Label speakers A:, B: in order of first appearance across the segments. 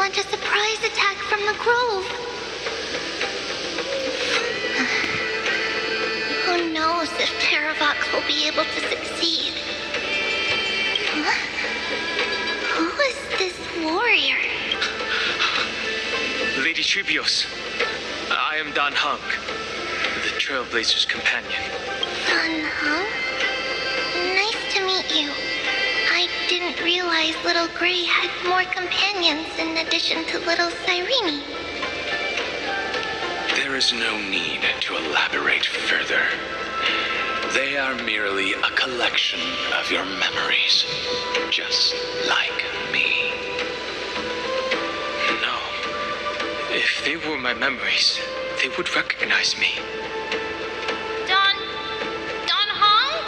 A: launch a surprise attack from the grove. Who knows if Terravox will be able to succeed? Huh? Who is this warrior?
B: Lady Tribios, I am Dan Hung, the Trailblazer's companion.
A: Dan Hung? Nice to meet you. I didn't realize Little Gray had more companions in addition to Little Cyrene.
C: There is no need to elaborate further. They are merely a collection of your memories, just like me.
B: No. If they were my memories, they would recognize me.
A: Don Hong?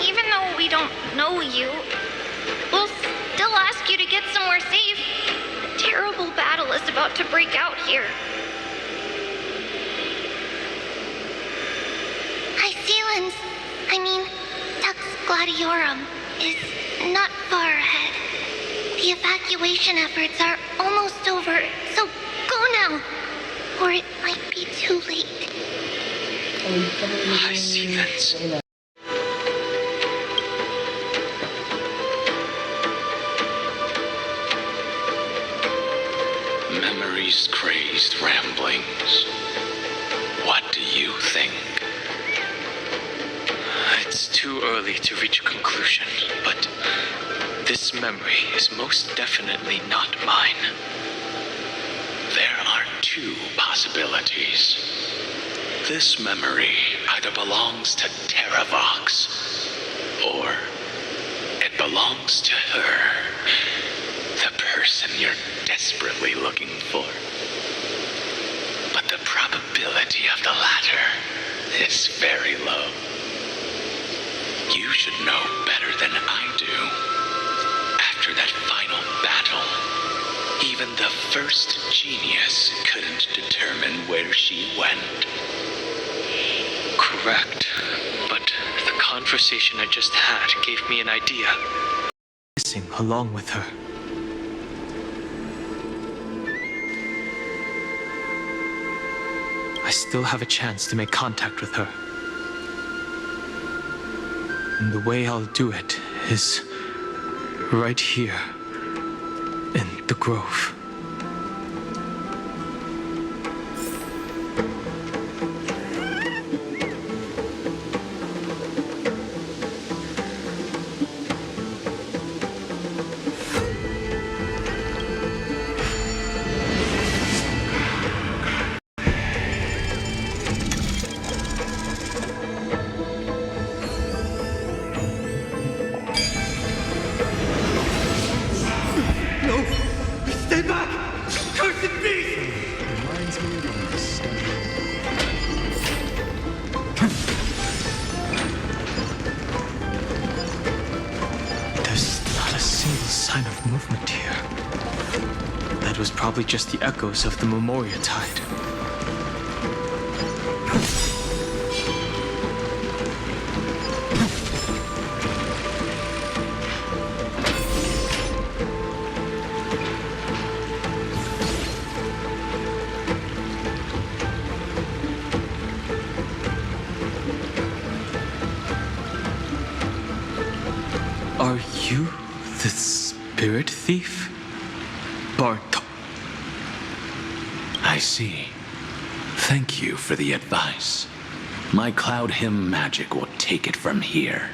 A: Even though we don't know you, we'll still ask you to get somewhere safe. A terrible battle is about to break out here. Hycelan's, Tux Gladiorum, is not far ahead. The evacuation efforts are almost over, so go now, or it might be too late.
B: I see that.
C: Memories crazed ramblings. What do you think?
B: It's too early to reach a conclusion, but this memory is most definitely not mine.
C: There are two possibilities. This memory either belongs to Terravox, or it belongs to her, the person you're desperately looking for. But the probability of the latter is very low. You should know better than I do. After that final battle, even the first genius couldn't determine where she went.
B: Correct. But the conversation I just had gave me an idea. Missing along with her. I still have a chance to make contact with her. And the way I'll do it is right here in the grove. Movement here. That was probably just the echoes of the Memoria Tide. Are you the Spirit Thief? Bartok.
C: I see. Thank you for the advice. My Cloud Hymn magic will take it from here.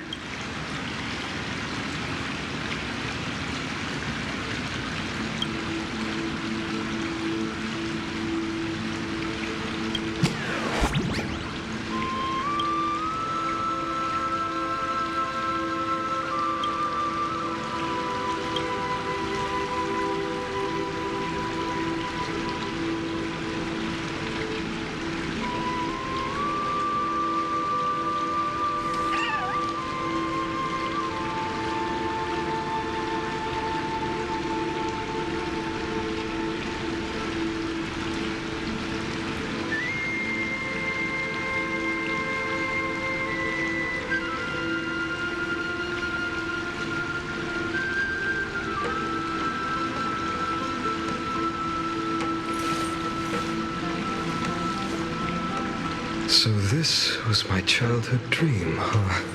D: So this was my childhood dream, huh?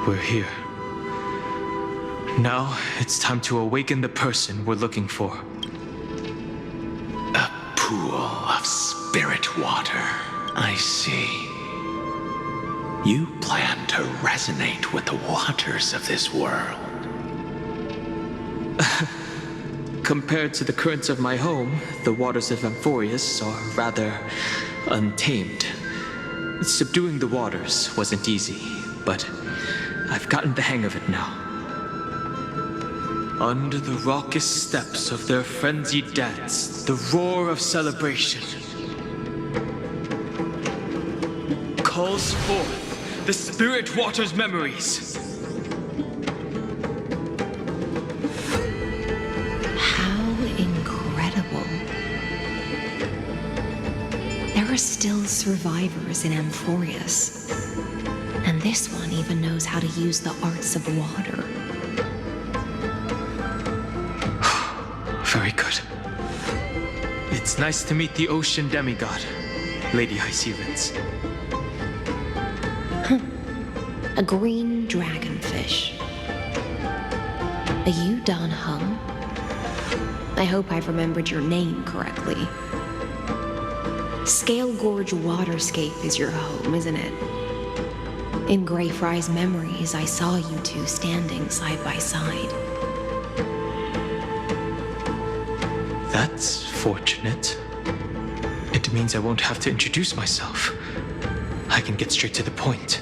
B: we're here. Now, it's time to awaken the person we're looking for.
C: A pool of spirit water. I see. You plan to resonate with the waters of this world.
B: Compared to the currents of my home, the waters of Amphoreus are rather untamed. Subduing the waters wasn't easy, but I've gotten the hang of it now. Under the raucous steps of their frenzied dance, the roar of celebration calls forth the spirit water's memories.
E: Still survivors in Amphoreus. And this one even knows how to use the arts of water.
B: Very good. It's nice to meet the ocean demigod, Lady Hycevens.
E: A green dragonfish. Are you Dan Hung? I hope I've remembered your name correctly. Scale Gorge Waterscape is your home, isn't it? In Greyfry's memories, I saw you two standing side by side.
B: That's fortunate. It means I won't have to introduce myself. I can get straight to the point.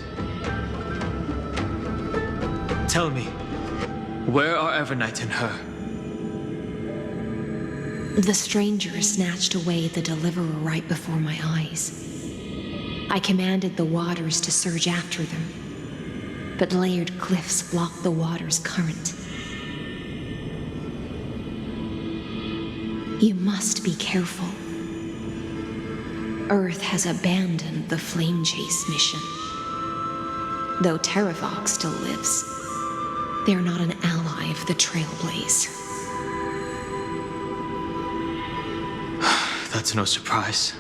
B: Tell me, where are Evernight and her?
E: The stranger snatched away the deliverer right before my eyes. I commanded the waters to surge after them, but layered cliffs blocked the water's current. You must be careful. Earth has abandoned the Flame Chase mission. Though Terravox still lives, they're not an ally of the Trailblaze.
B: That's no surprise.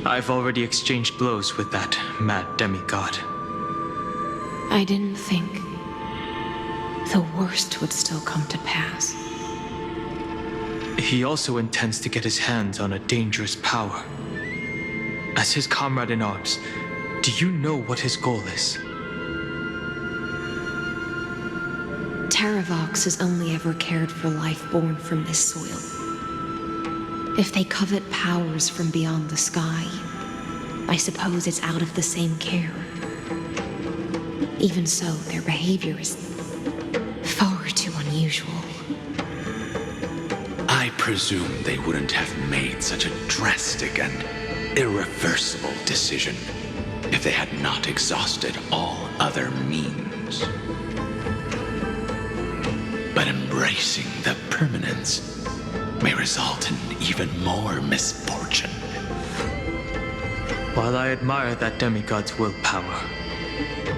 B: I've already exchanged blows with that mad demigod.
E: I didn't think the worst would still come to pass.
B: He also intends to get his hands on a dangerous power. As his comrade in arms, do you know what his goal is?
E: Terravox has only ever cared for life born from this soil. If they covet powers from beyond the sky, I suppose it's out of the same care. Even so, their behavior is far too unusual.
C: I presume they wouldn't have made such a drastic and irreversible decision if they had not exhausted all other means. But embracing the permanence may result in even more misfortune.
B: While I admire that demigod's willpower,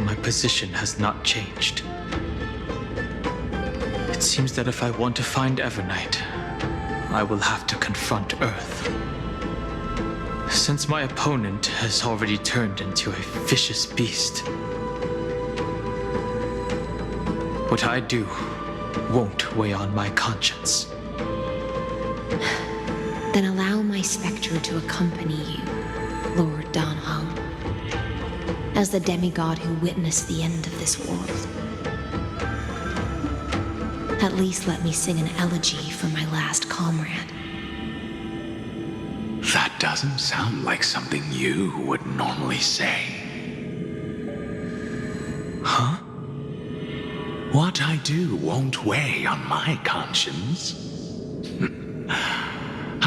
B: my position has not changed. It seems that if I want to find Evernight, I will have to confront Earth. Since my opponent has already turned into a vicious beast, what I do won't weigh on my conscience.
E: Then allow my specter to accompany you, Lord Dan Hung, as the demigod who witnessed the end of this world. At least let me sing an elegy for my last comrade.
C: That doesn't sound like something you would normally say.
B: Huh?
C: What I do won't weigh on my conscience.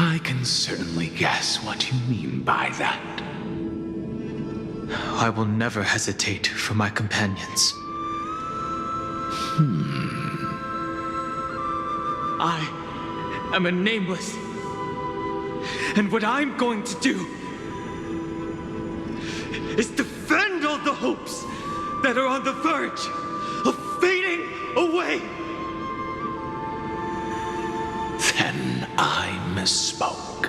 C: I can certainly guess what you mean by that.
B: I will never hesitate for my companions. I am a nameless. And what I'm going to do is defend all the hopes that are on the verge of fading away.
C: Then I misspoke.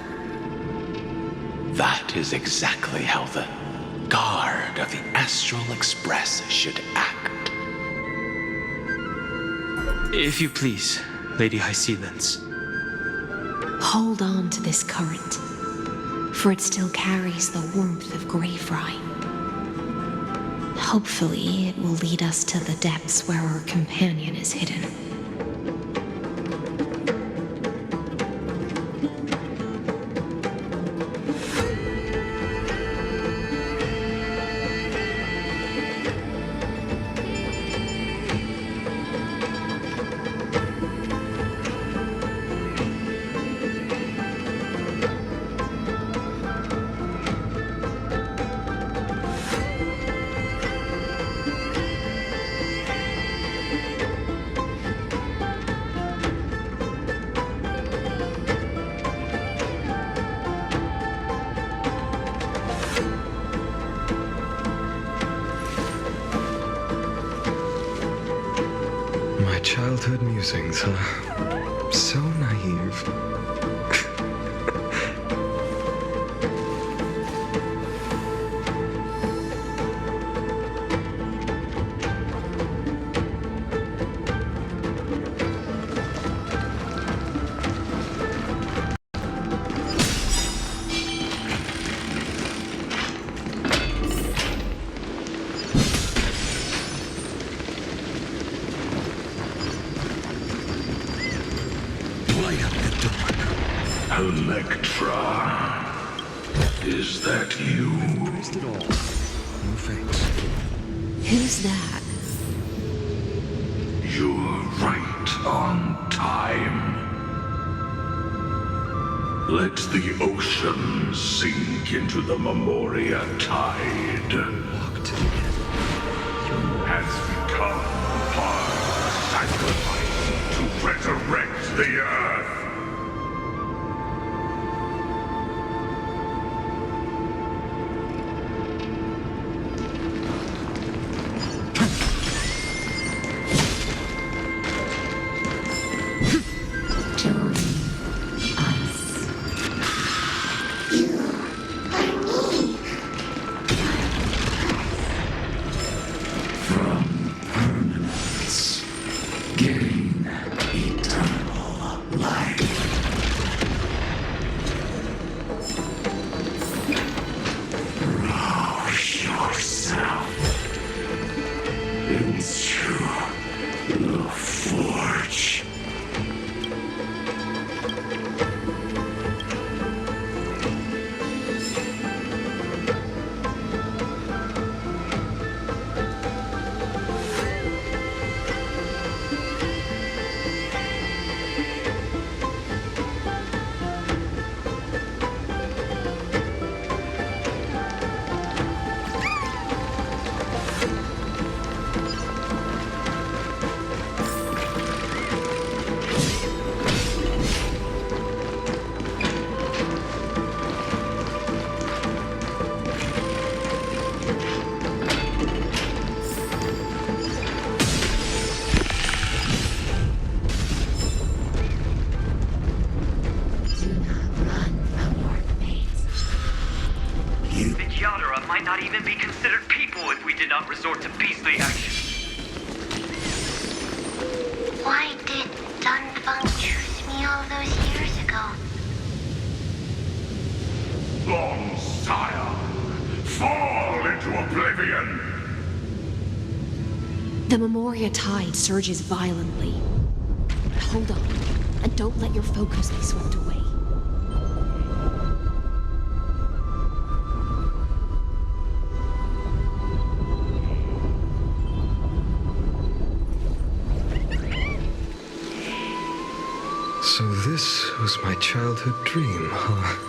C: That is exactly how the guard of the Astral Express should act.
B: If you please, Lady Hysealence.
E: Hold on to this current, for it still carries the warmth of Greyfry. Hopefully, it will lead us to the depths where our companion is hidden.
D: My childhood musings, huh? So naive.
C: Electra, is that you?
D: Erased it all. No thanks.
E: Who's that?
C: You're right on time. Let the ocean sink into the Memoria tide.
D: Locked in.
C: Has become part of the sacrifice to resurrect the Earth.
F: Might not even be considered people if we did not resort to beastly action.
A: Why did Dunfeng choose me all those years ago?
C: Long sire, fall into oblivion!
E: The Memoria tide surges violently. Hold on, and don't let your focus be swept away.
D: So this was my childhood dream, huh?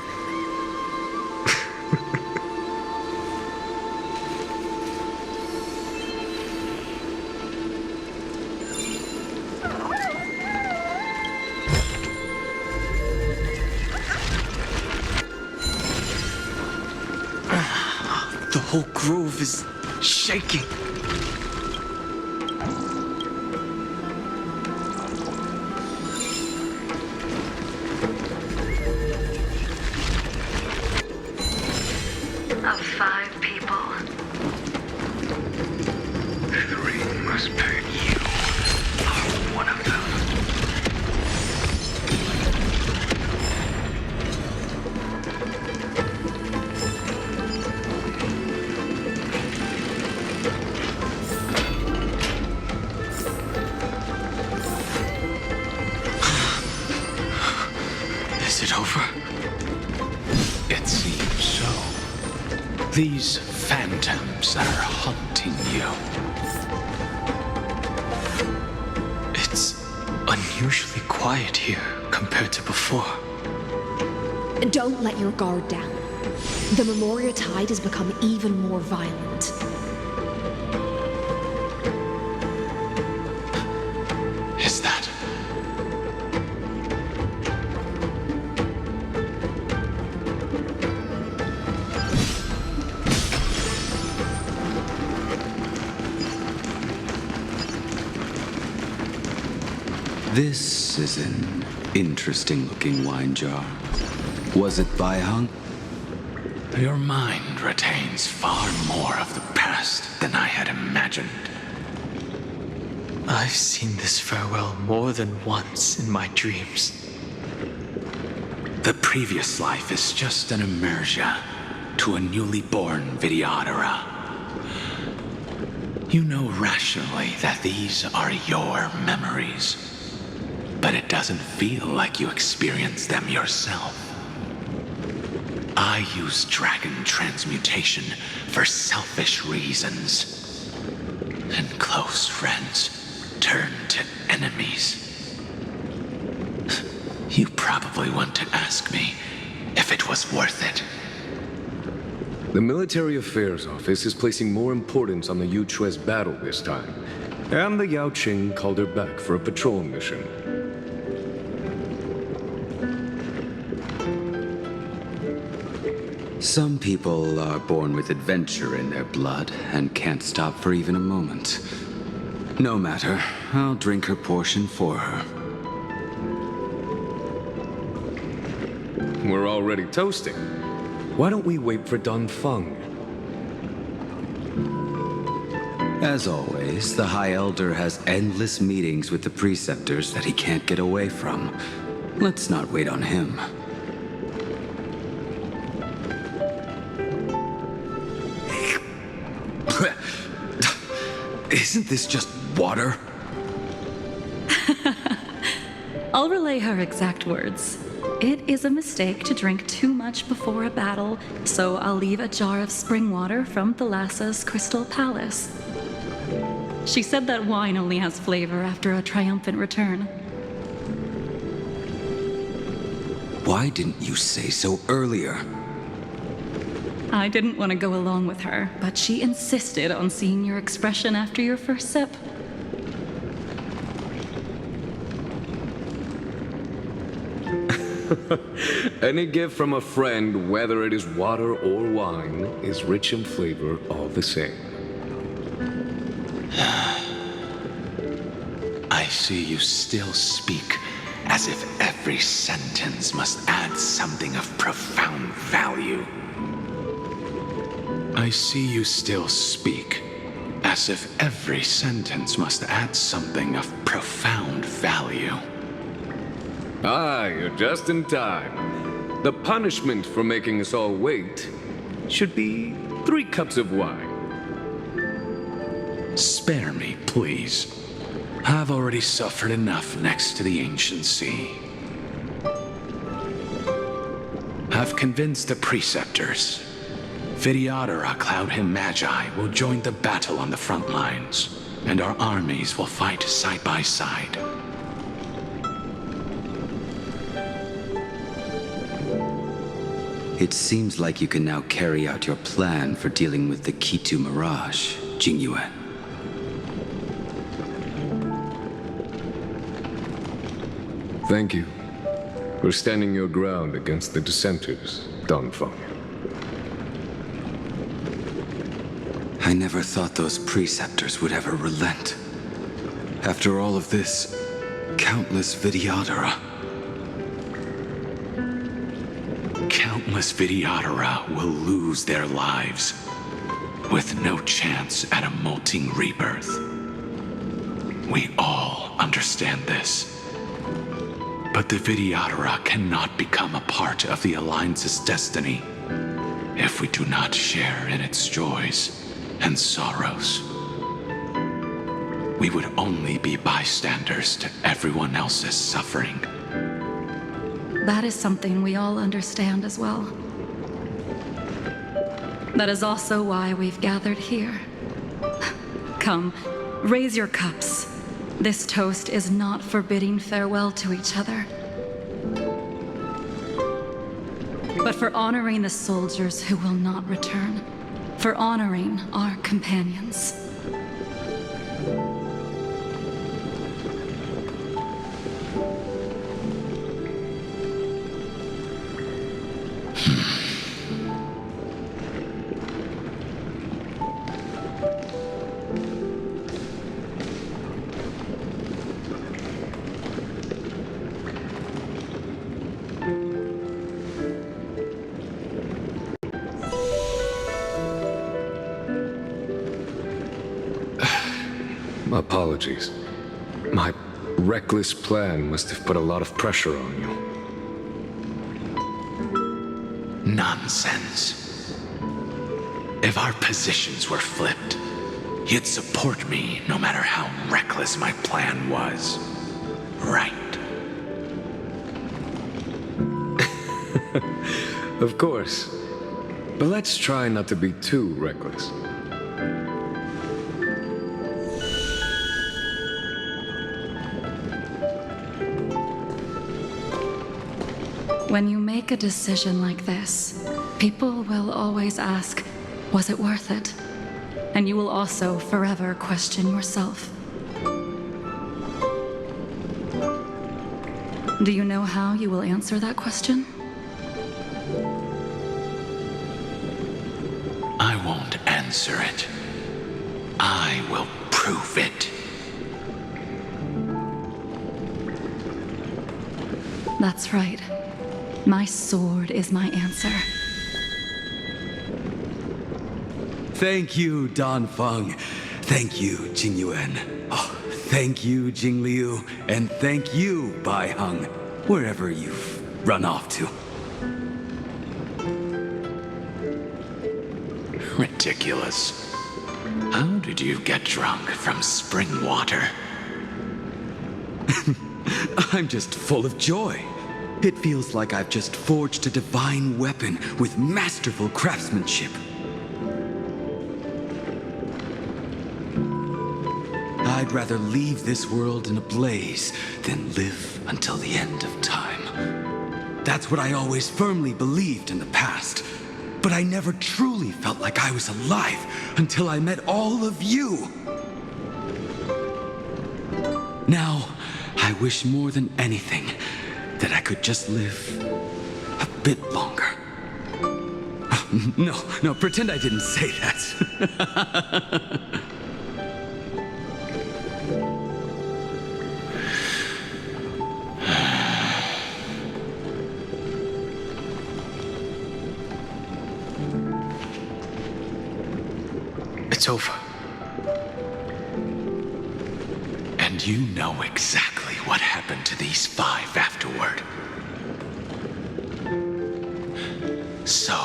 B: The whole grove is shaking.
F: Of 5 people,
C: 3 must pay you are one of them. It seems so. These phantoms are haunting you.
B: It's unusually quiet here compared to before.
E: Don't let your guard down. The Memoria tide has become even more violent.
C: Is that...
G: This is an interesting-looking wine jar. Was it Baihang?
C: Your mind retains far more of the past than I had imagined.
B: I've seen this farewell more than once in my dreams.
C: The previous life is just an inertia to a newly born Vidyadhara. You know rationally that these are your memories, but it doesn't feel like you experienced them yourself. I use dragon transmutation for selfish reasons, and close friends turn to enemies. You probably want to ask me if it was worth it.
D: The Military Affairs Office is placing more importance on the Yuchue's battle this time, and the Yao Qing called her back for a patrol mission.
G: Some people are born with adventure in their blood and can't stop for even a moment. No matter, I'll drink her portion for her.
D: We're already toasting. Why don't we wait for Dunfeng?
G: As always, the High Elder has endless meetings with the preceptors that he can't get away from. Let's not wait on him. Isn't this just water?
H: I'll relay her exact words. It is a mistake to drink too much before a battle, so I'll leave a jar of spring water from Thalassa's Crystal Palace. She said that wine only has flavor after a triumphant return.
G: Why didn't you say so earlier?
H: I didn't want to go along with her, but she insisted on seeing your expression after your first sip.
D: Any gift from a friend, whether it is water or wine, is rich in flavor all the same.
C: I see you still speak as if every sentence must add something of profound value. I see you still speak as if every sentence must add something of profound value.
D: Ah, you're just in time. The punishment for making us all wait should be 3 cups of wine.
C: Spare me, please. I've already suffered enough next to the ancient sea. I've convinced the preceptors. Vidyadhara Cloud Him Magi will join the battle on the front lines, and our armies will fight side by side.
G: It seems like you can now carry out your plan for dealing with the Kitu Mirage, Jingyuan.
D: Thank you for standing your ground against the dissenters, Dunfeng.
G: I never thought those preceptors would ever relent. After all of this, countless Vidyadhara.
C: Countless Vidyadhara will lose their lives, with no chance at a molting rebirth. We all understand this. But the Vidyadhara cannot become a part of the Alliance's destiny if we do not share in its joys and sorrows. We would only be bystanders to everyone else's suffering.
H: That is something we all understand as well. That is also why we've gathered here. Come, raise your cups. This toast is not for bidding farewell to each other, but for honoring the soldiers who will not return, for honoring our companions.
D: Apologies. My reckless plan must have put a lot of pressure on you.
C: Nonsense. If our positions were flipped, you'd support me no matter how reckless my plan was. Right?
D: Of course. But let's try not to be too reckless.
H: When you make a decision like this, people will always ask, was it worth it? And you will also forever question yourself. Do you know how you will answer that question?
C: I won't answer it. I will prove it.
H: That's right. My sword is my answer.
G: Thank you, Dan Feng. Thank you, Jing Yuan. Oh, thank you, Jing Liu. And thank you, Bai Heng, wherever you've run off to.
C: Ridiculous. How did you get drunk from spring water?
G: I'm just full of joy. It feels like I've just forged a divine weapon with masterful craftsmanship. I'd rather leave this world in a blaze than live until the end of time. That's what I always firmly believed in the past. But I never truly felt like I was alive until I met all of you. Now, I wish more than anything that I could just live a bit longer. No, pretend I didn't say that.
B: It's over.
C: And you know exactly what happened to these 5 afterward. So,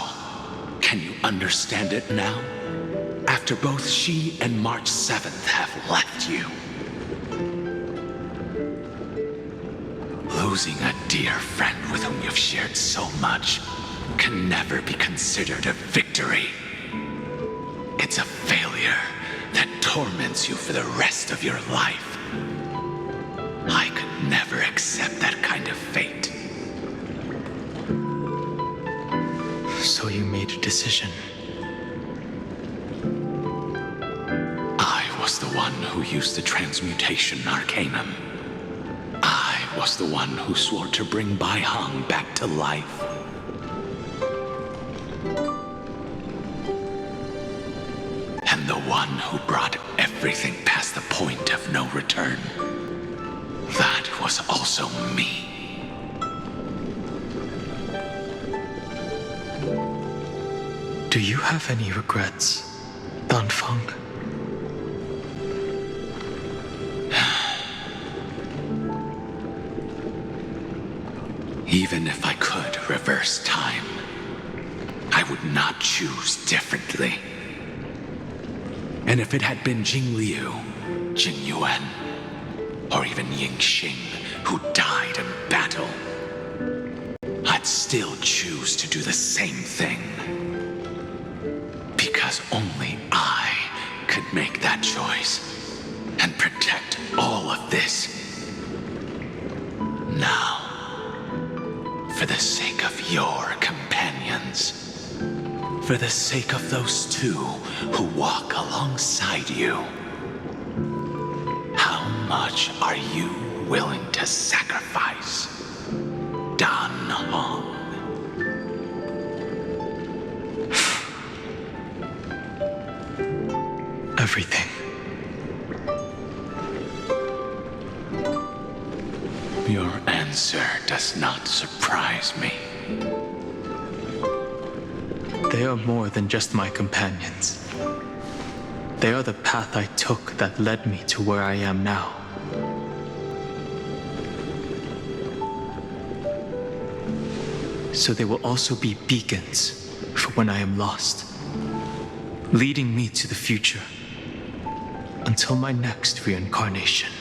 C: can you understand it now? After both she and March 7th have left you. Losing a dear friend with whom you've shared so much can never be considered a victory. It's a failure that torments you for the rest of your life. I could never accept that kind of fate.
B: So you made a decision.
C: I was the one who used the transmutation arcanum. I was the one who swore to bring Bai Heng back to life. And the one who brought everything past the point of no return. That was also me.
B: Do you have any regrets, Dan Feng?
C: Even if I could reverse time, I would not choose differently. And if it had been Jing Liu, Jing Yuan, or even Ying Xing who died in battle, would still choose to do the same thing. Because only I could make that choice and protect all of this. Now, for the sake of your companions, for the sake of those two who walk alongside you, how much are you willing to sacrifice, Dan Hong?
B: Everything.
C: Your answer does not surprise me.
B: They are more than just my companions. They are the path I took that led me to where I am now. So they will also be beacons for when I am lost, leading me to the future until my next reincarnation.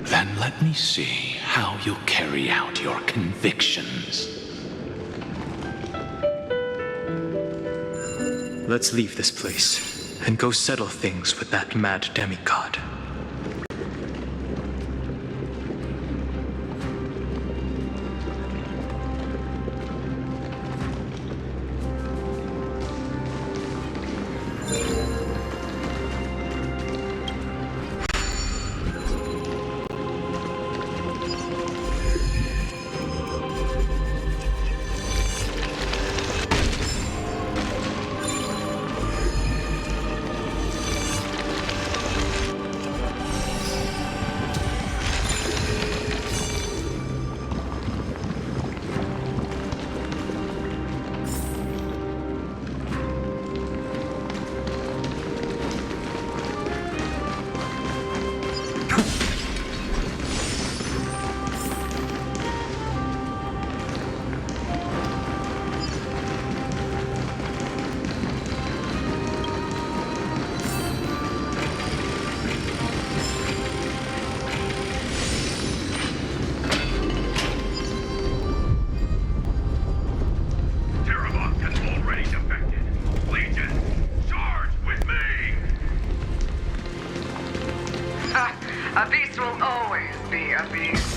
C: Then let me see how you'll carry out your convictions.
B: Let's leave this place and go settle things with that mad demigod.
I: A beast will always be a beast.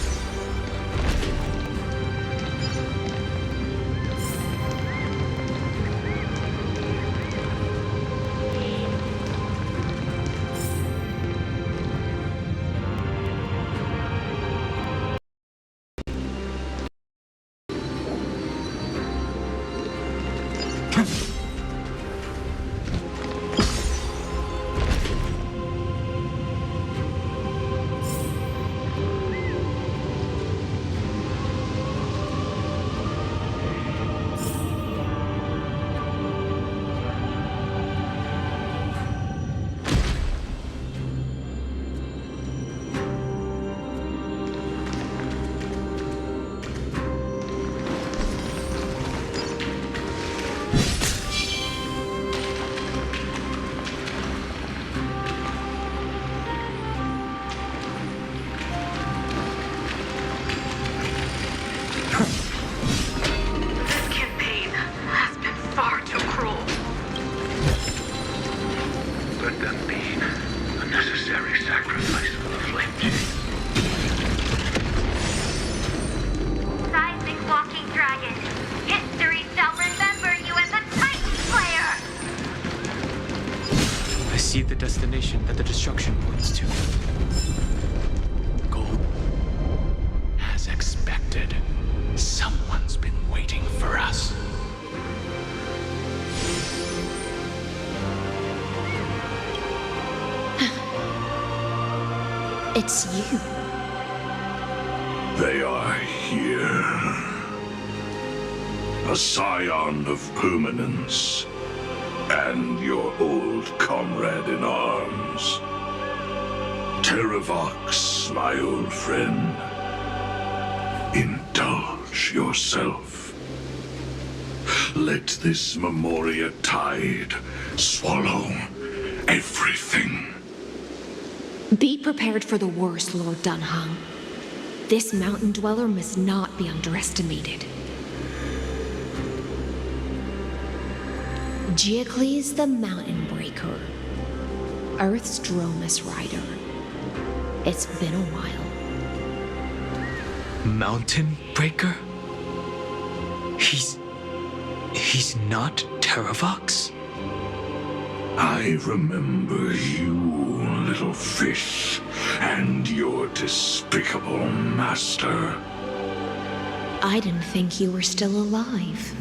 B: See the destination that the destruction points to.
C: Gold. As expected, someone's been waiting for us.
E: It's you.
J: They are here. A scion of permanence. And your old comrade in arms. Terravox, my old friend. Indulge yourself. Let this Memoria tide swallow everything.
E: Be prepared for the worst, Lord Dunham. This mountain dweller must not be underestimated. Geocles the Mountain Breaker, Earth's Dromus Rider. It's been a while.
B: Mountain Breaker? He's not Terravox?
J: I remember you, little fish, and your despicable master.
E: I didn't think you were still alive.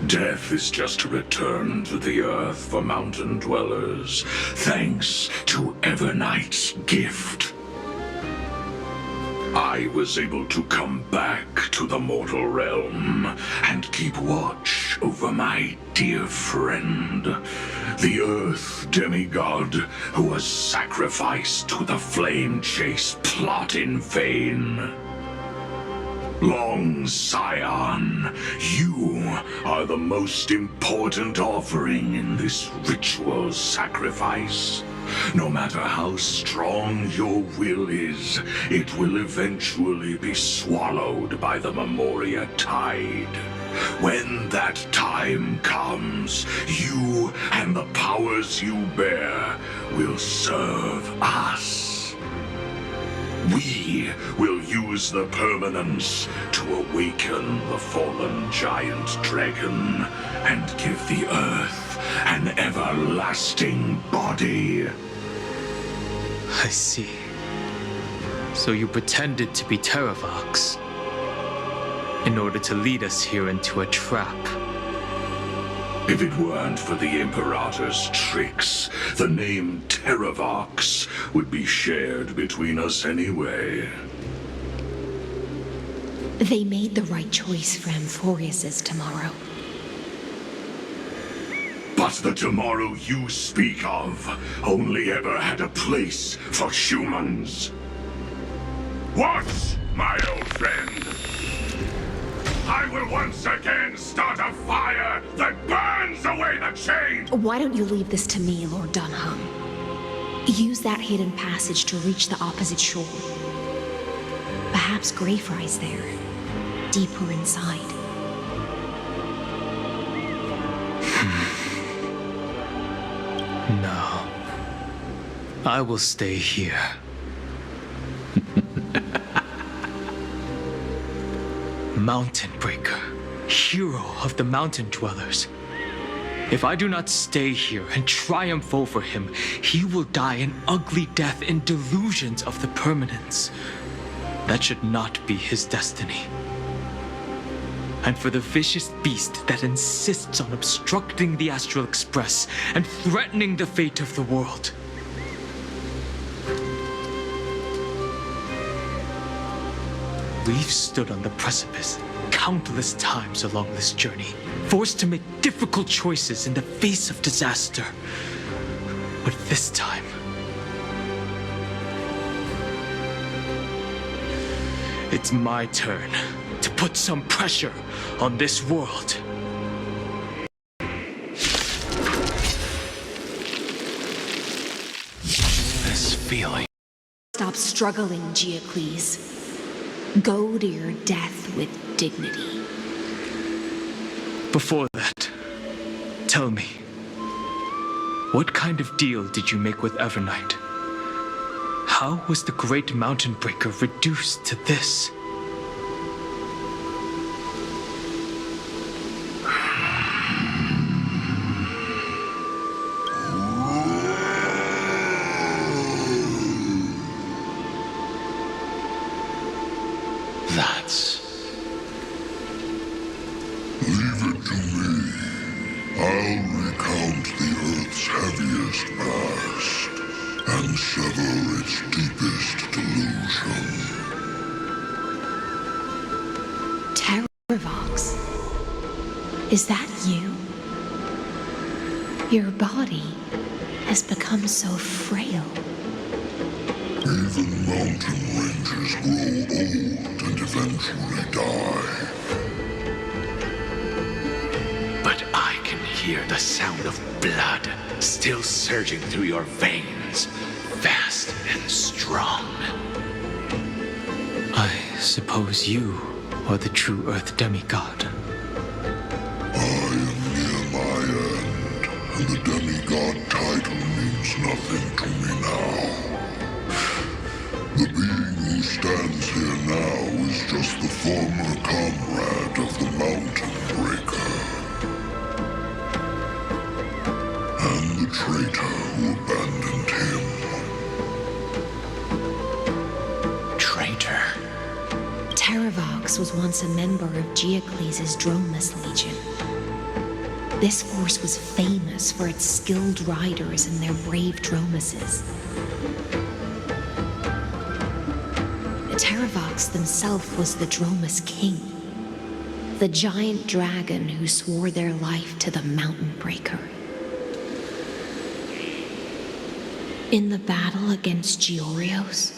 J: Death is just a return to the earth for mountain dwellers, thanks to Evernight's gift. I was able to come back to the mortal realm and keep watch over my dear friend, the Earth demigod who was sacrificed to the flame chase plot in vain. Long Scion, you are the most important offering in this ritual sacrifice. No matter how strong your will is, it will eventually be swallowed by the Memoria Tide. When that time comes, you and the powers you bear will serve us. We will use the permanence to awaken the fallen giant dragon and give the earth an everlasting body.
B: I see. So you pretended to be Terravox in order to lead us here into a trap.
J: If it weren't for the Imperator's tricks, the name Terravox would be shared between us anyway.
E: They made the right choice for Amphoreus' tomorrow.
J: But the tomorrow you speak of only ever had a place for humans. Watch, my old friend! I will once again start a fire that burns away the chains!
E: Why don't you leave this to me, Lord Dunham? Use that hidden passage to reach the opposite shore. Perhaps Greyfry's there, deeper inside.
B: No. I will stay here. Mountain Breaker, hero of the mountain dwellers. If I do not stay here and triumph over him, he will die an ugly death in delusions of the permanence. That should not be his destiny. And for the vicious beast that insists on obstructing the Astral Express and threatening the fate of the world. We've stood on the precipice countless times along this journey, forced to make difficult choices in the face of disaster. But this time, it's my turn to put some pressure on this world.
C: This feeling.
E: Stop struggling, Geocles. Go to your death with dignity.
B: Before that, tell me, what kind of deal did you make with Evernight? How was the Great Mountain Breaker reduced to this?
J: Leave it to me. I'll recount the Earth's heaviest past and sever its deepest delusion.
E: Terravox, is that you? Your body has become so frail.
J: Even mountain ranges grow old and eventually die.
C: But I can hear the sound of blood still surging through your veins, fast and strong.
B: suppose you are the true Earth demigod.
J: I am near my end, and the demigod title means nothing to me now. The being who stands here now is just the former comrade of the Mountain Breaker. And the traitor who abandoned him.
B: Traitor?
E: Terravox was once a member of Geocles' Dromus Legion. This force was famous for its skilled riders and their brave Dromuses. Terravox himself was the Dromus King, the giant dragon who swore their life to the Mountain Breaker. In the battle against Georios,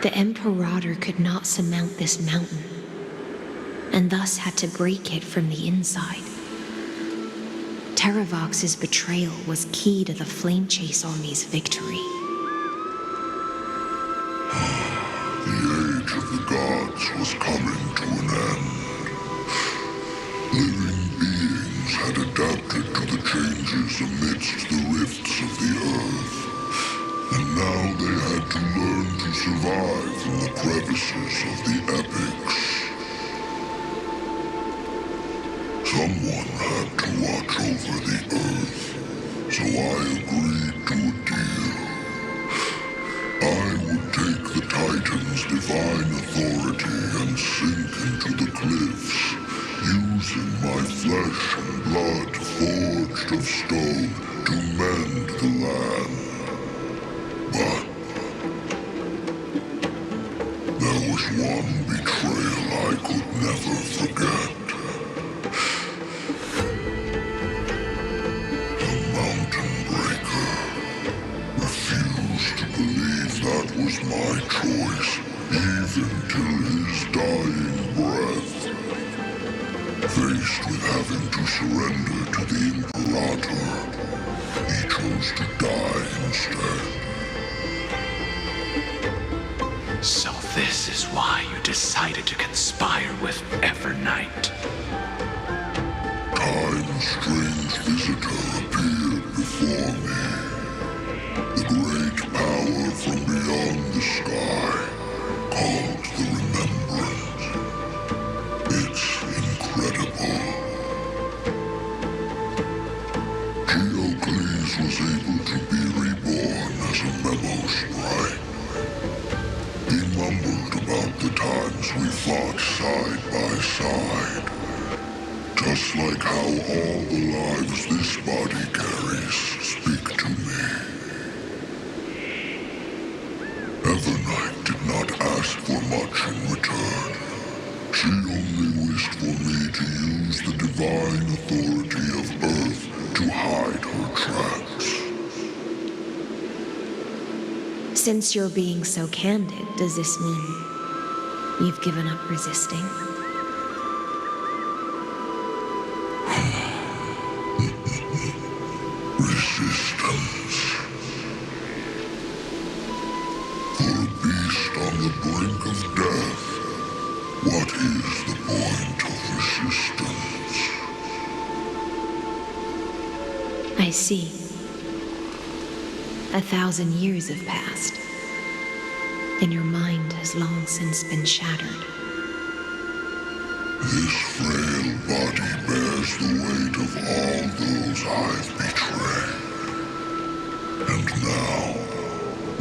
E: the Imperator could not surmount this mountain, and thus had to break it from the inside. Terravox's betrayal was key to the Flame Chase Army's victory.
J: The age of the gods was coming to an end. Living beings had adapted to the changes amidst the rifts of the earth, and now they had to learn to survive in the crevices of the epics. Someone had to watch over the earth, so I agreed to a deal. I would take the Titan's divine authority and sink into the cliffs, using my flesh and blood forged of stone to mend the land. But there was one betrayal I could never forget. The Mountain Breaker refused to believe that was my choice, even till his dying breath. Faced with having to surrender to the Imperator, he chose to die instead.
C: So this is why you decided to conspire with Evernight.
J: Time's strange visitor appeared before me. The great power from beyond the sky, called the Remembrance. It's incredible. Geocles was able to be reborn as a memo sprite. He mumbled about the times we fought side by side. Just like how all the lives this body carries speak to me. Evernight did not ask for much in return. She only wished for me to use the divine authority of Earth to hide her tracks.
E: Since you're being so candid, does this mean you've given up resisting?
J: Resistance. For a beast on the brink of death, what is the point of resistance?
E: I see. 1,000 years have passed, and your mind has long since been shattered.
J: This frail body bears the weight of all those I've betrayed. And now,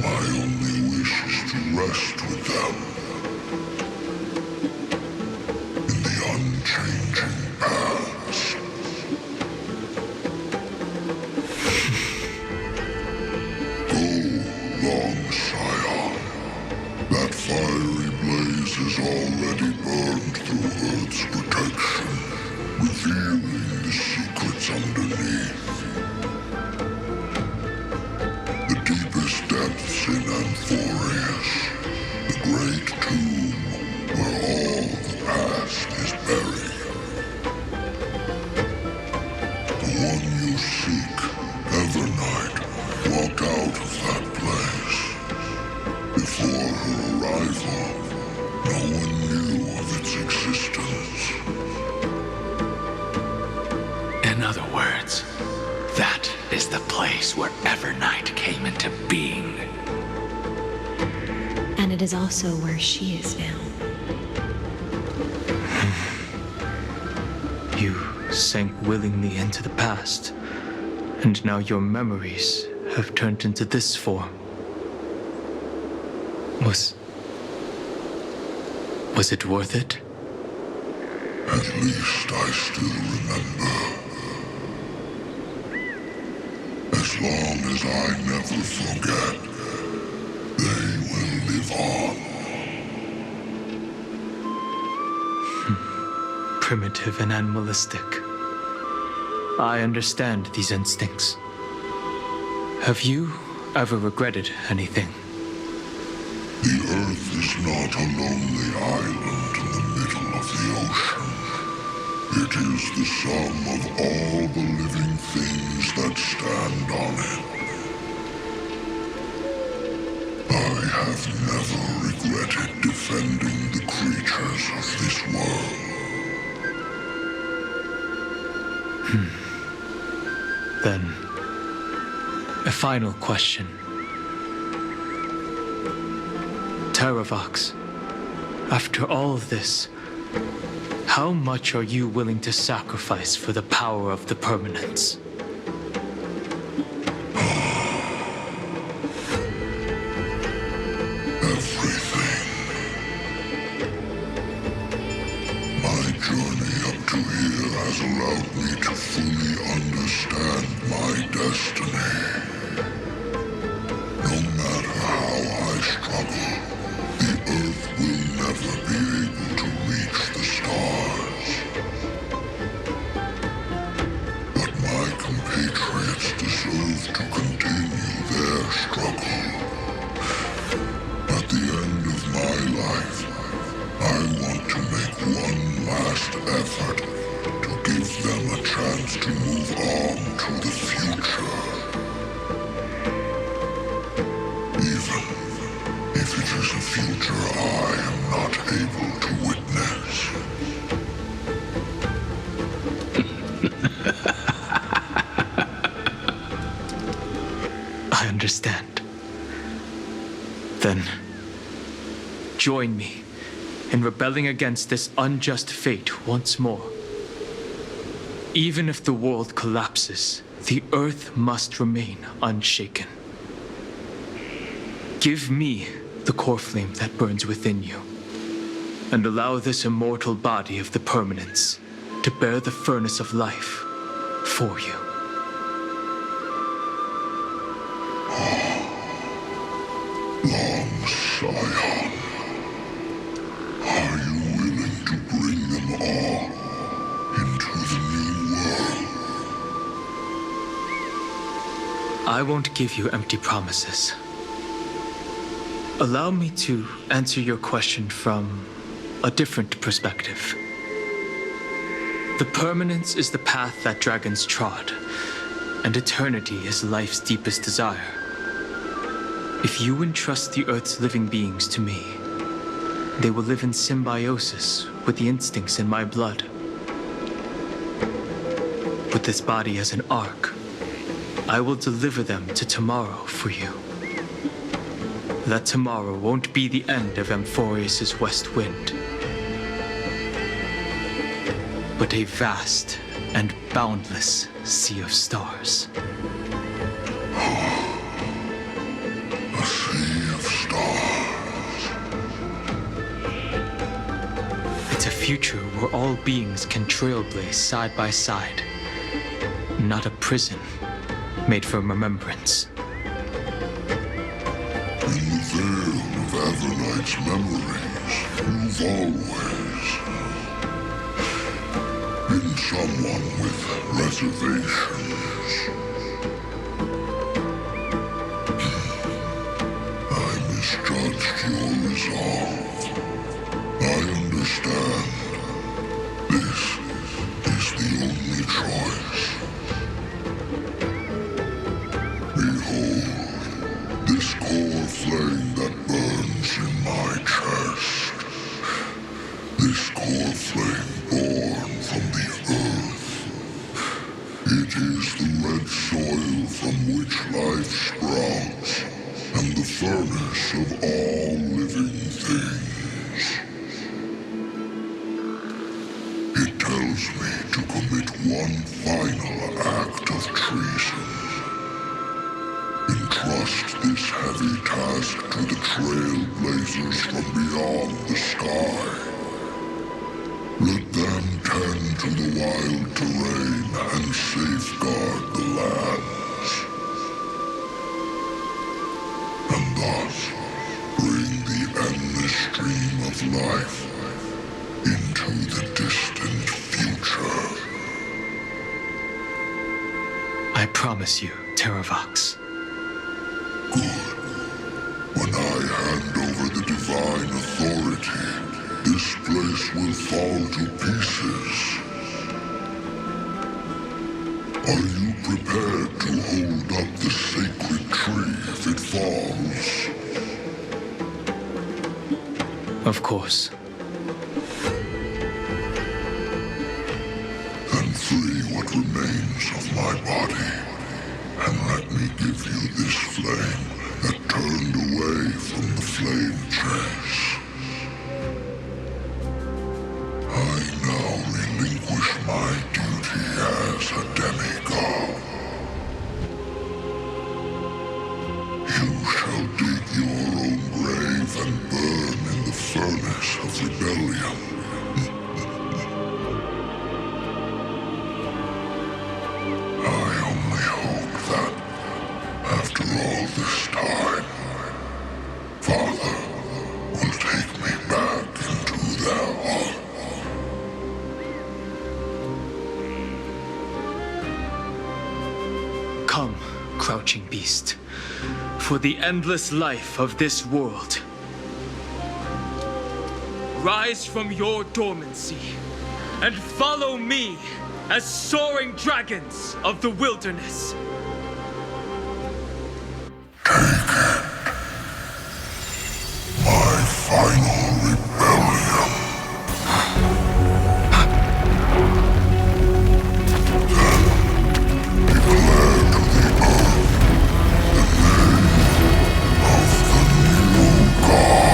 J: my only wish is to rest with them. In the unchanging past. Go, long Scion. That fiery blaze is already burned through Earth's protection, revealing the secrets underneath. The deepest depths in Amphoreus, the great tomb where all the past is buried. The one you seek, Evernight, walked out of that place. Before her arrival, no where Evernight came into being.
E: And it is also where she is now.
B: You sank willingly into the past, and now your memories have turned into this form. Was it worth it?
J: At least I still remember. As long as I never forget, they will live on.
B: Primitive and animalistic. I understand these instincts. Have you ever regretted anything?
J: The Earth is not a lonely island in the middle of the ocean. It is the sum of all the living things that stand on it. I have never regretted defending the creatures of this world.
B: Then, a final question. Terravox, after all of this, how much are you willing to sacrifice for the power of the permanence?
J: Everything. My journey up to here has allowed me to fully understand my destiny. No matter how I struggle, the Earth will never be able to reach the stars. But my compatriots deserve to continue their struggle. At the end of my life, I want to make one last effort to give them a chance to move on to the future. Even if it is a future I am not able to witness.
B: I understand. Then, join me in rebelling against this unjust fate once more. Even if the world collapses, the Earth must remain unshaken. Give me the core flame that burns within you, and allow this immortal body of the permanence to bear the furnace of life for you.
J: Long Scion, are you willing to bring them all into the new world?
B: I won't give you empty promises. Allow me to answer your question from a different perspective. The permanence is the path that dragons trod, and eternity is life's deepest desire. If you entrust the Earth's living beings to me, they will live in symbiosis with the instincts in my blood. With this body as an ark, I will deliver them to tomorrow for you. That tomorrow won't be the end of Amphoreus' west wind, but a vast and boundless sea of stars.
J: A sea of stars.
B: It's a future where all beings can trailblaze side by side, not a prison made for remembrance.
J: In the veil of Evernight's memories, you've always been someone with reservations. I misjudged your resolve. I understand. This is the only choice. Behold, this core flame that burns in my chest. This core flame born from the Earth. It is the red of soil from which life sprouts, and the furnace of all living things. It tells me to commit one final act of treason. Entrust this heavy task to the trailblazers from beyond the sky. Let them tend to the wild terrain and safeguard the lands. And thus bring the endless stream of life into the distant future.
B: I promise you, Terravox.
J: Good. When I hand over the divine authority, this place will fall to pieces. Are you prepared to hold up the sacred tree if it falls?
B: Of course.
J: Then free what remains of my body, and let me give you this flame that turned away from the flame chase. I now relinquish my duty as a demigod. You shall dig your own grave and burn in the furnace of rebellion. I only hope that, after all this time, Father will take me back into their heart.
B: Come, crouching beast, for the endless life of this world. Rise from your dormancy and follow me as soaring dragons of the wilderness.
J: My final rebellion. Then declare to the earth the name of the new god.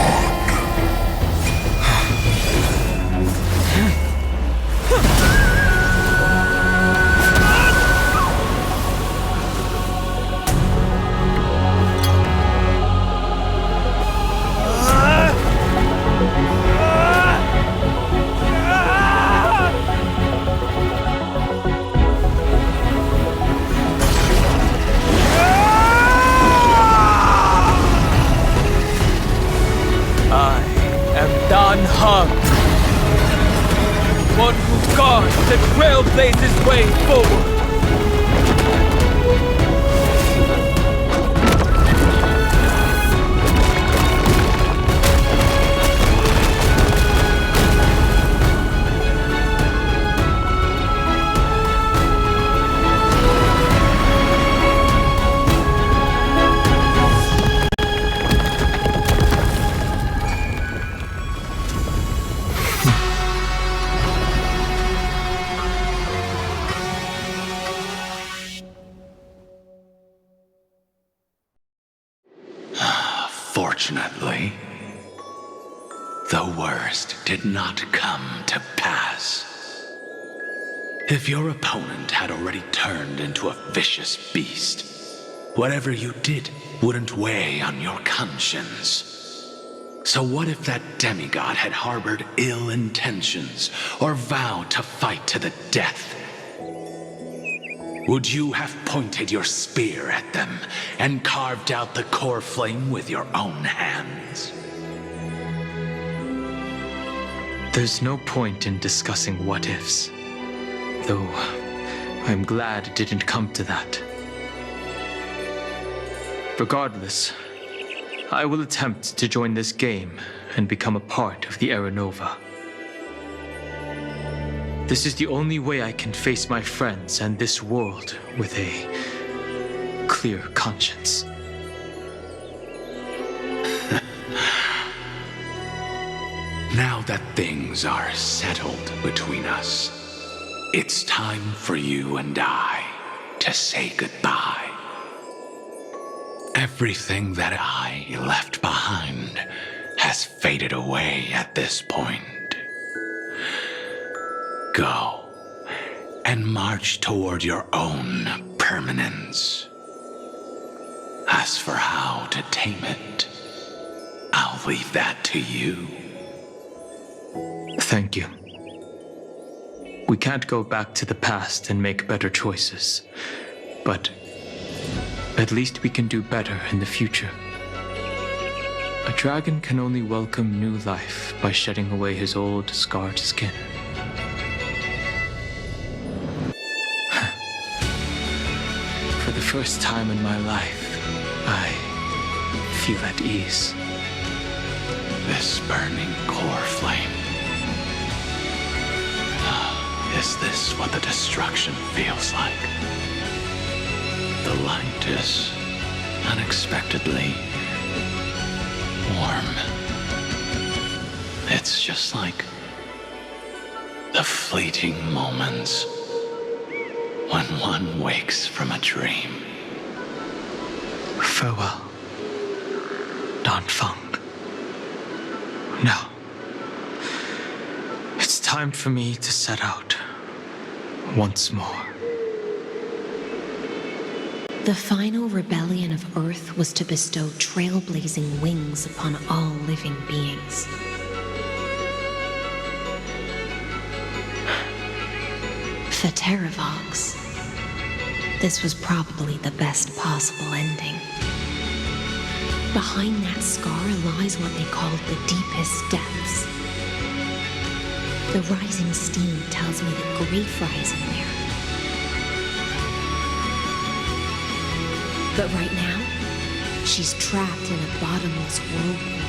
B: I am Dan Hung, one who guards the trailblazer's way forward.
C: Fortunately, the worst did not come to pass. If your opponent had already turned into a vicious beast, whatever you did wouldn't weigh on your conscience. So what if that demigod had harbored ill intentions or vowed to fight to the death? Would you have pointed your spear at them and carved out the core flame with your own hands?
B: There's no point in discussing what-ifs, though I'm glad it didn't come to that. Regardless, I will attempt to join this game and become a part of the Era Nova. This is the only way I can face my friends and this world with a clear conscience.
C: Now that things are settled between us, it's time for you and I to say goodbye. Everything that I left behind has faded away at this point. Go and march toward your own permanence. As for how to tame it, I'll leave that to you.
B: Thank you. We can't go back to the past and make better choices, but at least we can do better in the future. A dragon can only welcome new life by shedding away his old, scarred skin. For the first time in my life, I feel at ease.
C: This burning core flame. Is this what the destruction feels like? The light is unexpectedly warm. It's just like the fleeting moments when one wakes from a dream.
B: Farewell, Danfeng. Now, it's time for me to set out once more.
E: The final rebellion of Earth was to bestow trailblazing wings upon all living beings. For Terravox, this was probably the best possible ending. Behind that scar lies what they called the deepest depths. The rising steam tells me that Greyfry is in there. But right now, she's trapped in a bottomless whirlpool.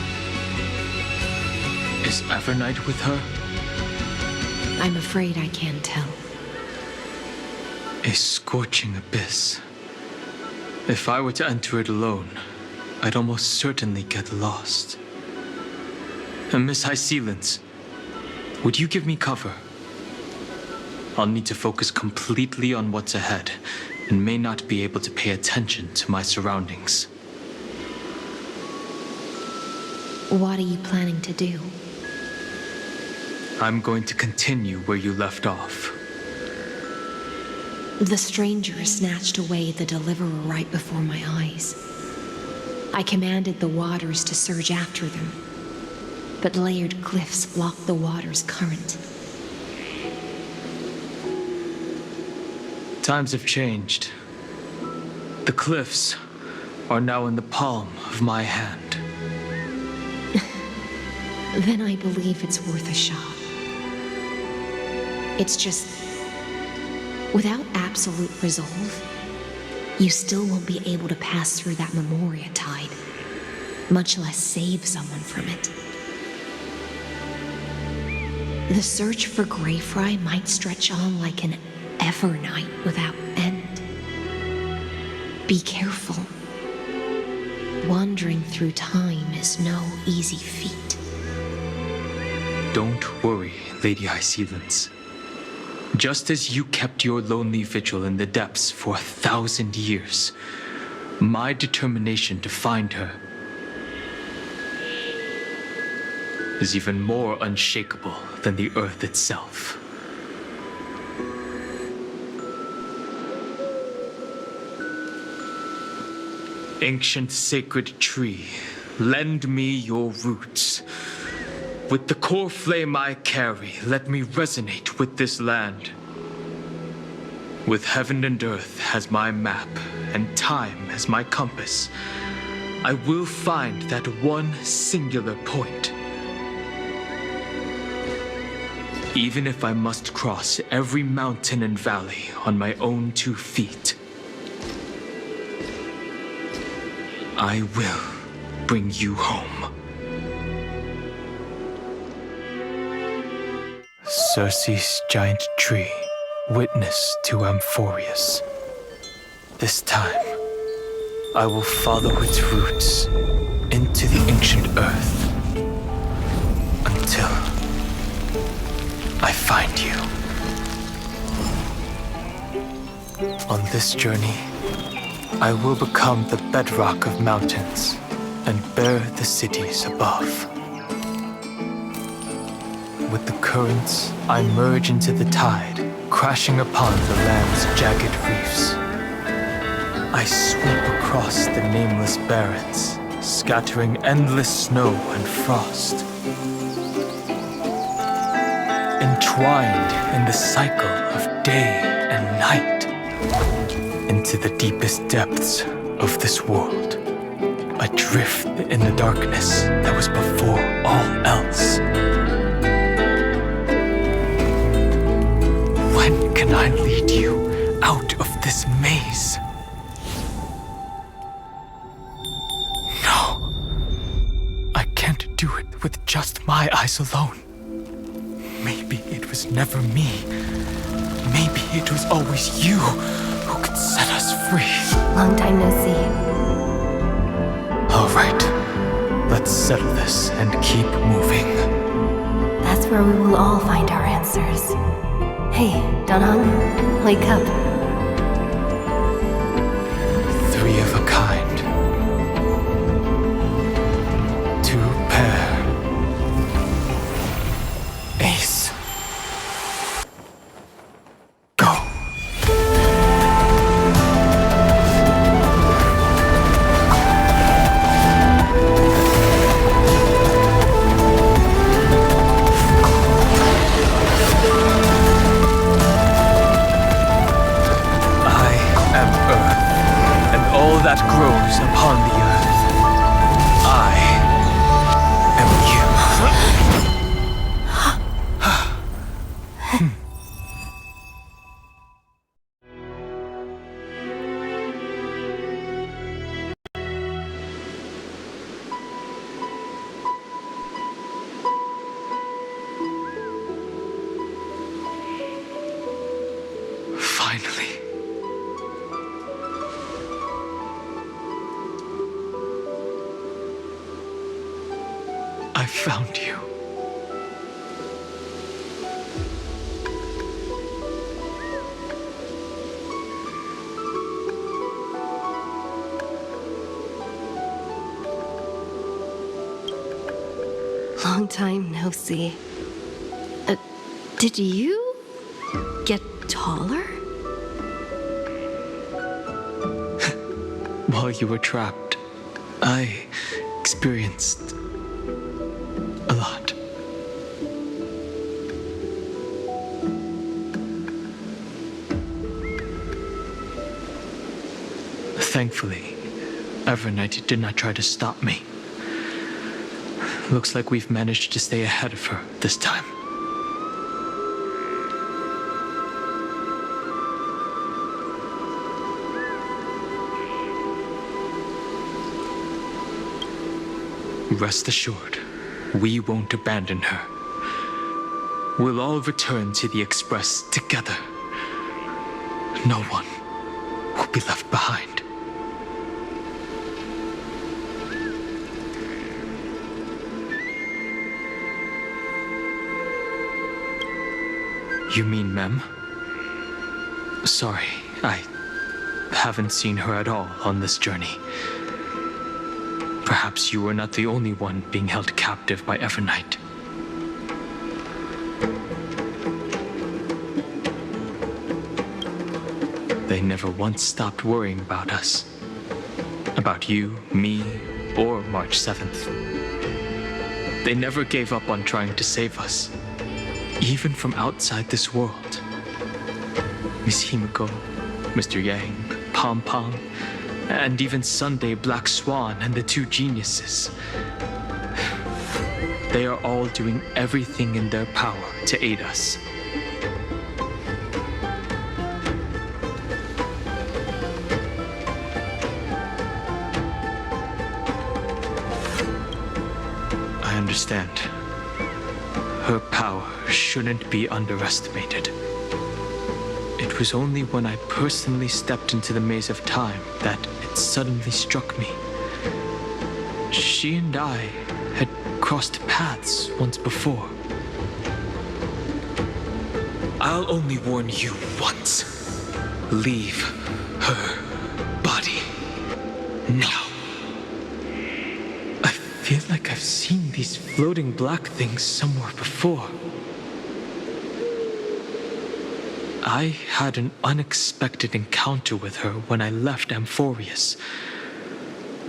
B: Is Evernight with her?
E: I'm afraid I can't tell.
B: A scorching abyss. If I were to enter it alone, I'd almost certainly get lost. And Miss Hysealence, would you give me cover? I'll need to focus completely on what's ahead, and may not be able to pay attention to my surroundings.
E: What are you planning to do?
B: I'm going to continue where you left off.
E: The stranger snatched away the deliverer right before my eyes. I commanded the waters to surge after them, but layered cliffs blocked the water's current.
B: Times have changed. The cliffs are now in the palm of my hand.
E: Then I believe it's worth a shot. It's just, without absolute resolve, you still won't be able to pass through that Memoria tide, much less save someone from it. The search for Greyfry might stretch on like an Evernight without end. Be careful. Wandering through time is no easy feat.
B: Don't worry, Lady Hysealence. Just as you kept your lonely vigil in the depths for 1,000 years, my determination to find her is even more unshakable than the earth itself. Ancient sacred tree, lend me your roots. With the core flame I carry, let me resonate with this land. With heaven and earth as my map, and time as my compass, I will find that one singular point. Even if I must cross every mountain and valley on my own 2 feet, I will bring you home. Circe's giant tree, witness to Amphoreus. This time, I will follow its roots into the ancient earth until I find you. On this journey, I will become the bedrock of mountains and bear the cities above. With the currents, I merge into the tide, crashing upon the land's jagged reefs. I sweep across the nameless barrens, scattering endless snow and frost. Entwined in the cycle of day and night, into the deepest depths of this world, adrift in the darkness that was before all else. When can I lead you out of this maze? No, I can't do it with just my eyes alone. Maybe it was never me. Maybe it was always you who could set us free.
E: Long time no see.
B: All right, let's settle this and keep moving.
E: That's where we will all find our answers. Hey, Danhong, wake up.
B: Three of a kind. Two pair. Ace. Go. That grows upon the earth. I am you. Finally. I found you.
E: Long time no see. Did you get taller?
B: While you were trapped, I experienced a lot. Thankfully, Evernight did not try to stop me. Looks like we've managed to stay ahead of her this time. Rest assured, we won't abandon her. We'll all return to the Express together. No one will be left behind. You mean Mem? Sorry, I haven't seen her at all on this journey. Perhaps you were not the only one being held captive by Evernight. They never once stopped worrying about us. About you, me, or March 7th. They never gave up on trying to save us, even from outside this world. Miss Himiko, Mr. Yang, Pom Pom, and even Sunday Black Swan and the two geniuses. They are all doing everything in their power to aid us. I understand. Her power shouldn't be underestimated. It was only when I personally stepped into the maze of time that it suddenly struck me. She and I had crossed paths once before. I'll only warn you once. leave her body now. I feel like I've seen these floating black things somewhere before. I had an unexpected encounter with her when I left Amphoreus.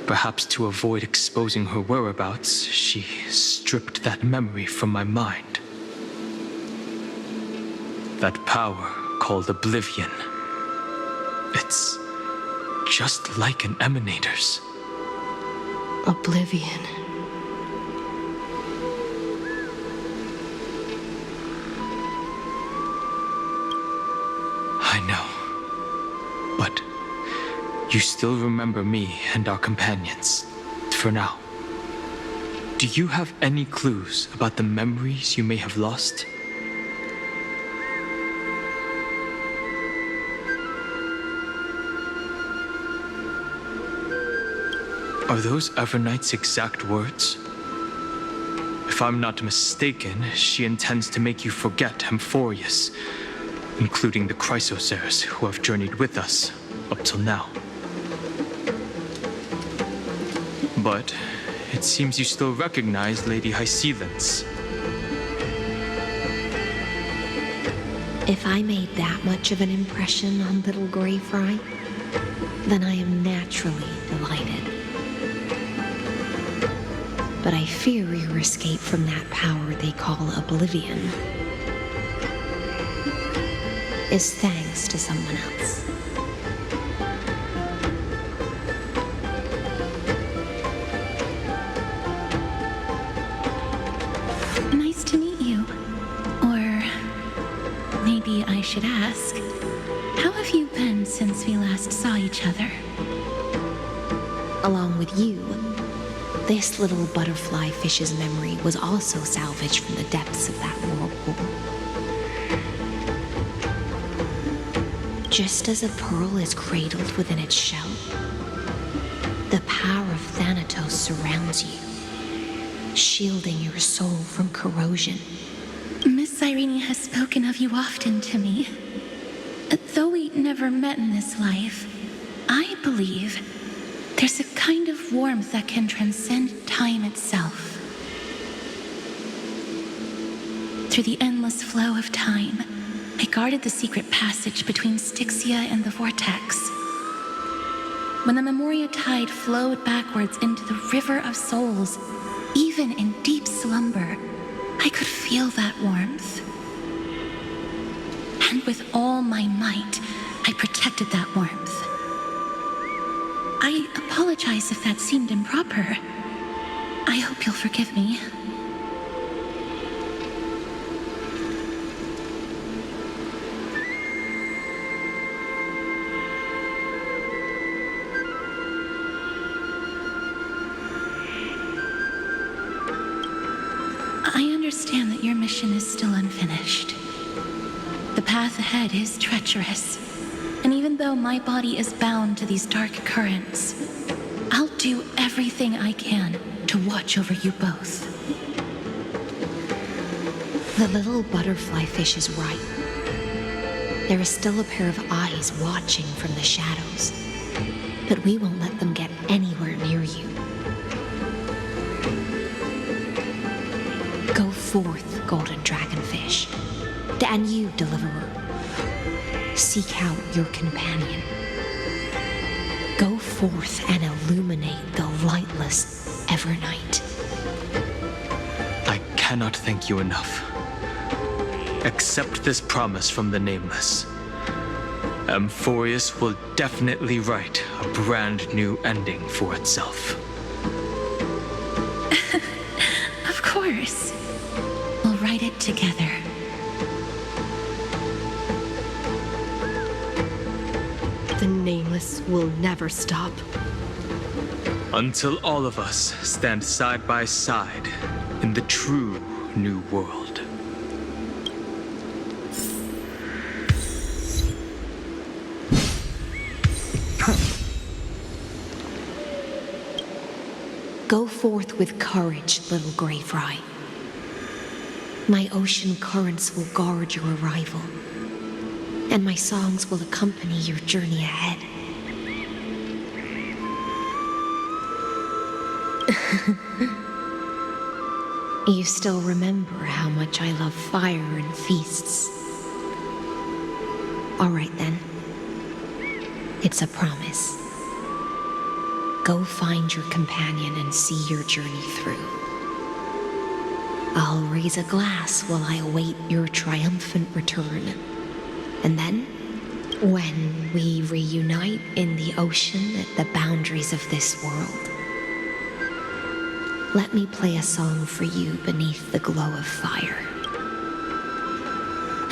B: Perhaps to avoid exposing her whereabouts, she stripped that memory from my mind. That power called Oblivion. It's just like an emanator's.
E: Oblivion.
B: I know. But you still remember me and our companions, for now. Do you have any clues about the memories you may have lost? Are those Evernight's exact words? If I'm not mistaken, she intends to make you forget Amphoreus, including the Chrysosaurs who have journeyed with us up till now. But it seems you still recognize Lady Hycelens.
E: If I made that much of an impression on little Grey Fry, then I am naturally delighted. But I fear your escape from that power they call Oblivion is thanks to someone else.
K: Nice to meet you. Or maybe I should ask, how have you been since we last saw each other?
E: Along with you, this little butterfly fish's memory was also salvaged from the depths of that whirlpool. Just as a pearl is cradled within its shell, the power of Thanatos surrounds you, shielding your soul from corrosion.
K: Miss Irene has spoken of you often to me. Though we never met in this life, I believe there's a kind of warmth that can transcend time itself. Through the endless flow of time, I guarded the secret passage between Styxia and the Vortex. When the Memoria tide flowed backwards into the River of Souls, even in deep slumber, I could feel that warmth. And with all my might, I protected that warmth. I apologize if that seemed improper. I hope you'll forgive me. I understand that your mission is still unfinished. The path ahead is treacherous. And even though my body is bound to these dark currents, I'll do everything I can to watch over you both.
E: The little butterfly fish is right. There is still a pair of eyes watching from the shadows, but we won't let them get anywhere near you. Go forth, golden dragonfish, and you, deliverer. Seek out your companion. Go forth and illuminate the lightless Evernight.
B: I cannot thank you enough. Accept this promise from the Nameless. Amphoreus will definitely write a brand new ending for itself.
K: Of course. We'll write it together.
E: The Nameless will never stop.
B: Until all of us stand side by side in the true new world.
E: Go forth with courage, little Grey Fry. My ocean currents will guard your arrival. and my songs will accompany your journey ahead. You still remember how much I love fire and feasts. All right then. It's a promise. Go find your companion and see your journey through. I'll raise a glass while I await your triumphant return. And then, when we reunite in the ocean at the boundaries of this world, let me play a song for you beneath the glow of fire.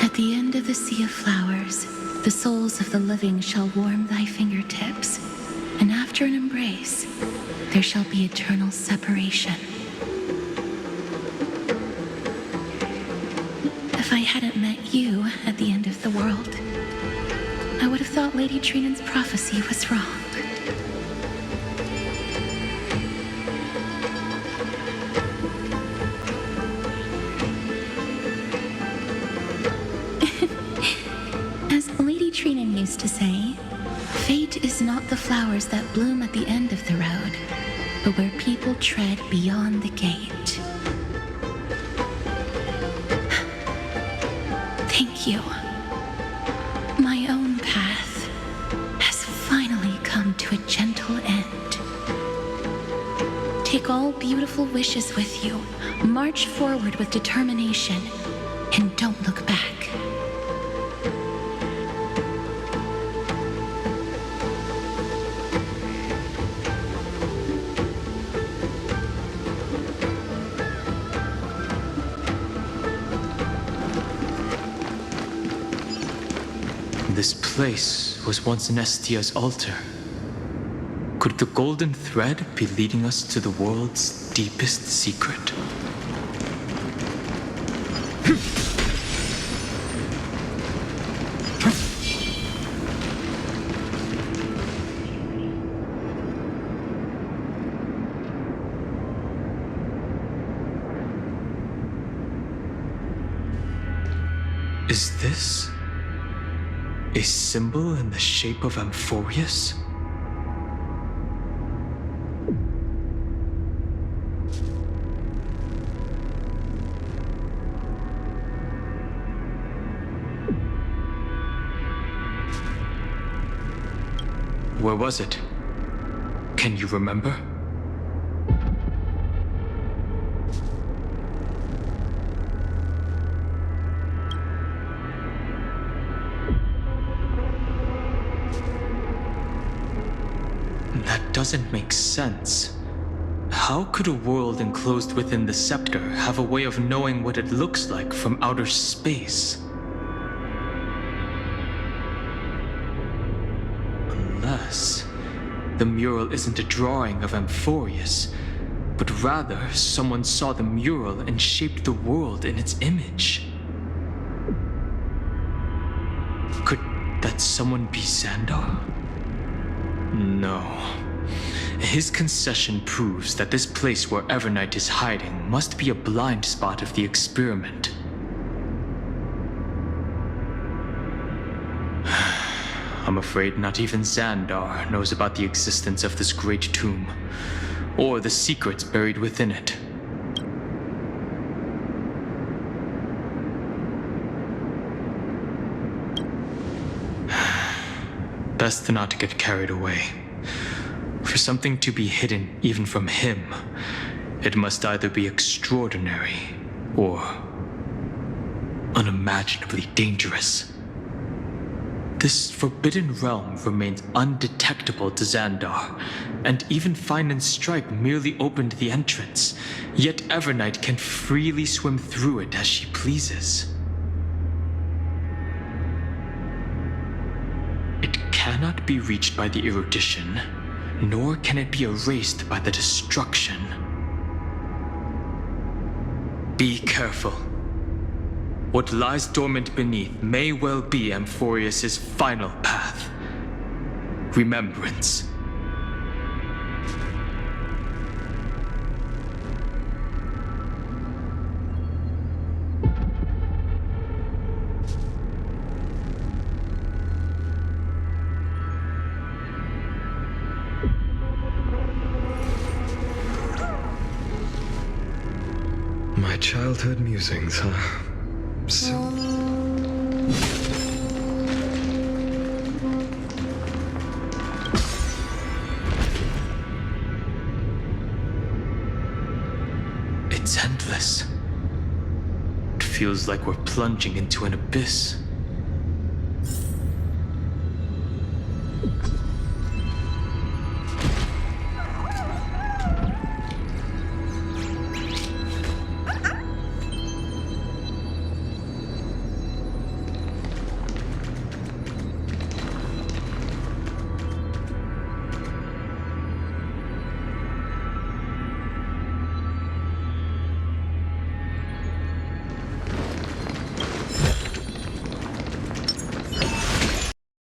K: At the end of the sea of flowers, the souls of the living shall warm thy fingertips, and after an embrace, there shall be eternal separation. If I hadn't met you at the end of the world, I would have thought Lady Trinan's prophecy was wrong. As Lady Trinan used to say, fate is not the flowers that bloom at the end of the road, but where people tread beyond the gate. Thank you. My own path has finally come to a gentle end. Take all beautiful wishes with you, march forward with determination, and don't look back.
B: This place was once Nestia's altar. Could the golden thread be leading us to the world's deepest secret? Is this a symbol in the shape of Amphoreus? Where was it? Can you remember? That doesn't make sense. How could a world enclosed within the scepter have a way of knowing what it looks like from outer space? Unless the mural isn't a drawing of Amphoreus, but rather someone saw the mural and shaped the world in its image. Could that someone be Xandar? No. His concession proves that this place where Evernight is hiding must be a blind spot of the experiment. I'm afraid not even Xandar knows about the existence of this great tomb, or the secrets buried within it. Best not to get carried away. For something to be hidden even from him, it must either be extraordinary or unimaginably dangerous. This forbidden realm remains undetectable to Xandar, and even Fine and Stripe merely opened the entrance, yet Evernight can freely swim through it as she pleases. It cannot be reached by the erudition, nor can it be erased by the destruction. Be careful. What lies dormant beneath may well be Amphoreus' final path. Remembrance.
D: Childhood musings, huh? So...
B: It's endless. It feels like we're plunging into an abyss.